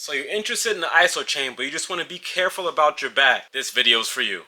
So you're interested in the Isochain, but you just want to be careful about your back. This video's for you.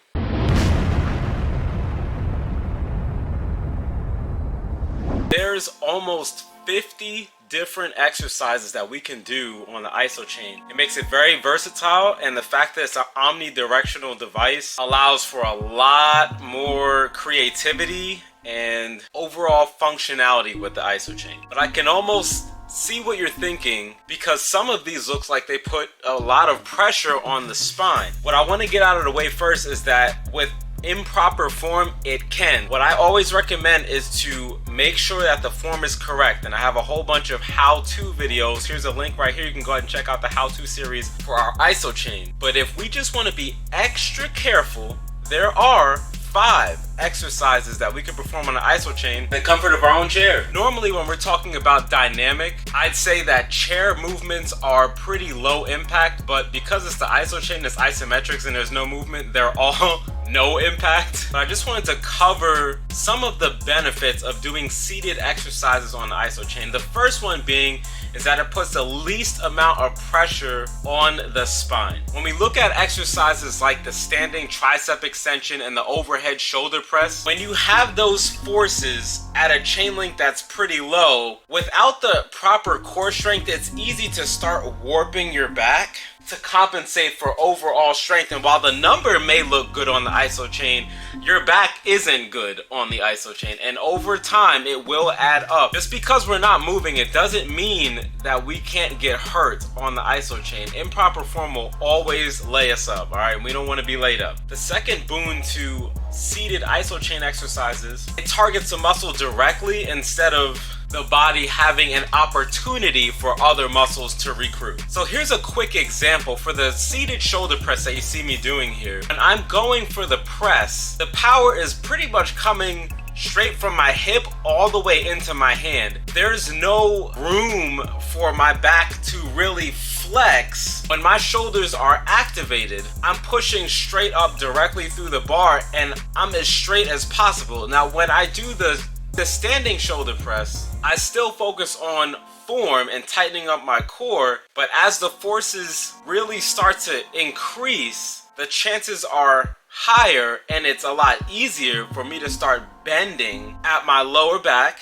There's almost 50 different exercises that we can do on the Isochain. It makes it very versatile, and the fact that it's an omnidirectional device allows for a lot more creativity and overall functionality with the Isochain. But I can almost see what you're thinking, because some of these looks like they put a lot of pressure on the spine. What I want to get out of the way first is that with improper form, it can. What I always recommend is to make sure that the form is correct, and I have a whole bunch of how-to videos. Here's a link right here. You can go ahead and check out the how-to series for our Isochain. But if we just want to be extra careful, there are 5 exercises that we can perform on the Isochain in the comfort of our own chair. Normally when we're talking about dynamic, I'd say that chair movements are pretty low impact, but because it's the Isochain, it's isometrics and there's no movement, they're all no impact. But I just wanted to cover some of the benefits of doing seated exercises on the Isochain. The first one being is that it puts the least amount of pressure on the spine. When we look at exercises like the standing tricep extension and the overhead shoulder press, when you have those forces at a chain length that's pretty low, without the proper core strength, it's easy to start warping your back to compensate for overall strength. And while the number may look good on the Isochain, your back isn't good on the Isochain, and over time it will add up. Just because we're not moving, it doesn't mean that we can't get hurt on the Isochain. Improper form will always lay us up, all right? We don't want to be laid up. The second boon to seated Isochain exercises, it targets the muscle directly instead of the body having an opportunity for other muscles to recruit. So here's a quick example for the seated shoulder press that you see me doing here. When I'm going for the press, the power is pretty much coming straight from my hip all the way into my hand. There's no room for my back to really flex. When my shoulders are activated, I'm pushing straight up directly through the bar, and I'm as straight as possible. Now when I do the standing shoulder press, I still focus on form and tightening up my core, but as the forces really start to increase, the chances are higher and it's a lot easier for me to start bending at my lower back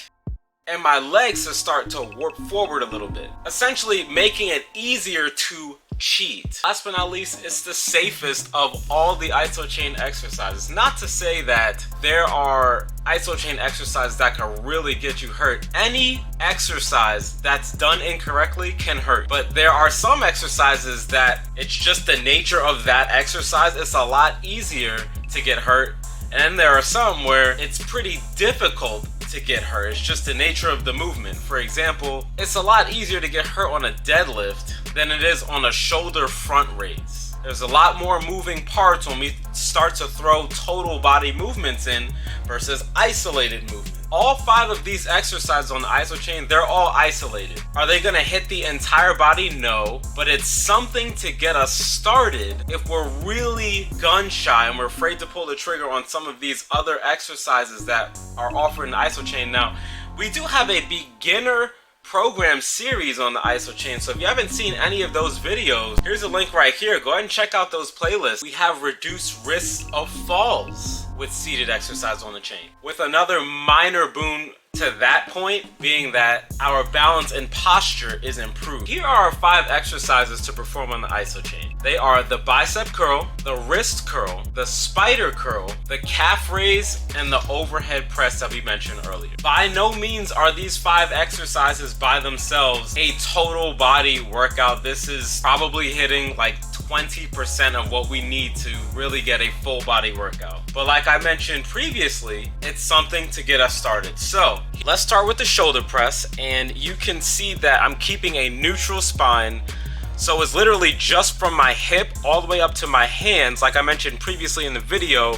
and my legs to start to warp forward a little bit, essentially making it easier to cheat. Last but not least, it's the safest of all the Isochain exercises. Not to say that there are Isochain exercises that can really get you hurt. Any exercise that's done incorrectly can hurt, but there are some exercises that it's just the nature of that exercise. It's a lot easier to get hurt, and then there are some where it's pretty difficult to get hurt. It's just the nature of the movement. For example, it's a lot easier to get hurt on a deadlift than it is on a shoulder front raise. There's a lot more moving parts when we start to throw total body movements in versus isolated movement. All 5 of these exercises on the Isochain, they're all isolated. Are they gonna hit the entire body? No, but it's something to get us started if we're really gun shy and we're afraid to pull the trigger on some of these other exercises that are offered in the Isochain. Now, we do have a beginner program series on the Isochain, so if you haven't seen any of those videos, here's a link right here. Go ahead and check out those playlists. We have reduced risks of falls with seated exercise on the chain, with another minor boon to that point being that our balance and posture is improved. Here are our 5 exercises to perform on the Isochain. They are the bicep curl, the wrist curl, the spider curl, the calf raise, and the overhead press that we mentioned earlier. By no means are these 5 exercises by themselves a total body workout. This is probably hitting like 20% of what we need to really get a full body workout. But like I mentioned previously, it's something to get us started. So let's start with the shoulder press, and you can see that I'm keeping a neutral spine. So it's literally just from my hip all the way up to my hands, like I mentioned previously in the video,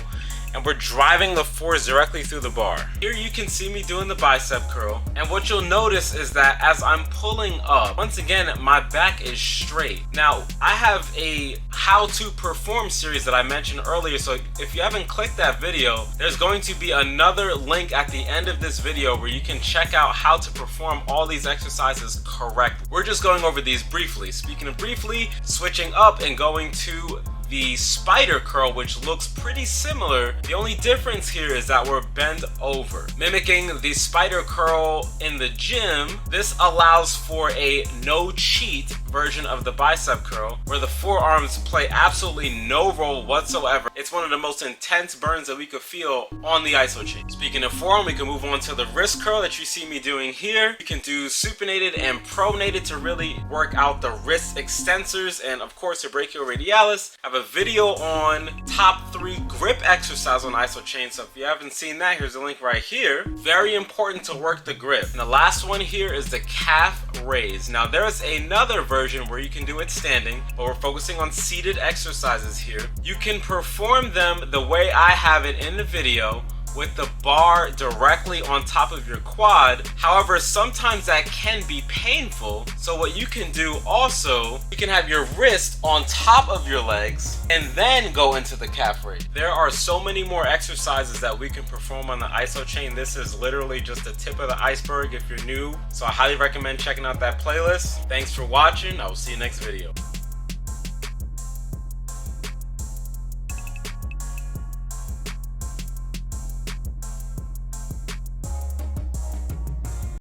and we're driving the force directly through the bar. Here you can see me doing the bicep curl, and what you'll notice is that as I'm pulling up, once again, my back is straight. Now, I have a how to perform series that I mentioned earlier, so if you haven't clicked that video, there's going to be another link at the end of this video where you can check out how to perform all these exercises correctly. We're just going over these briefly. Speaking of briefly, switching up and going to the spider curl, which looks pretty similar. The only difference here is that we're bent over. Mimicking the spider curl in the gym, this allows for a no cheat version of the bicep curl, where the forearms play absolutely no role whatsoever. It's one of the most intense burns that we could feel on the Isochain. Speaking of forearm, we can move on to the wrist curl that you see me doing here. You can do supinated and pronated to really work out the wrist extensors and of course the brachioradialis. I have a video on top 3 grip exercise on Isochain, so if you haven't seen that, here's the link right here. Very important to work the grip. And the last one here is the calf raise. Now there's another version where you can do it standing, but we're focusing on seated exercises here. You can perform them the way I have it in the video, with the bar directly on top of your quad. However, sometimes that can be painful. So what you can do also, you can have your wrist on top of your legs and then go into the calf raise. There are so many more exercises that we can perform on the Isochain. This is literally just the tip of the iceberg if you're new. So I highly recommend checking out that playlist. Thanks for watching. I will see you next video.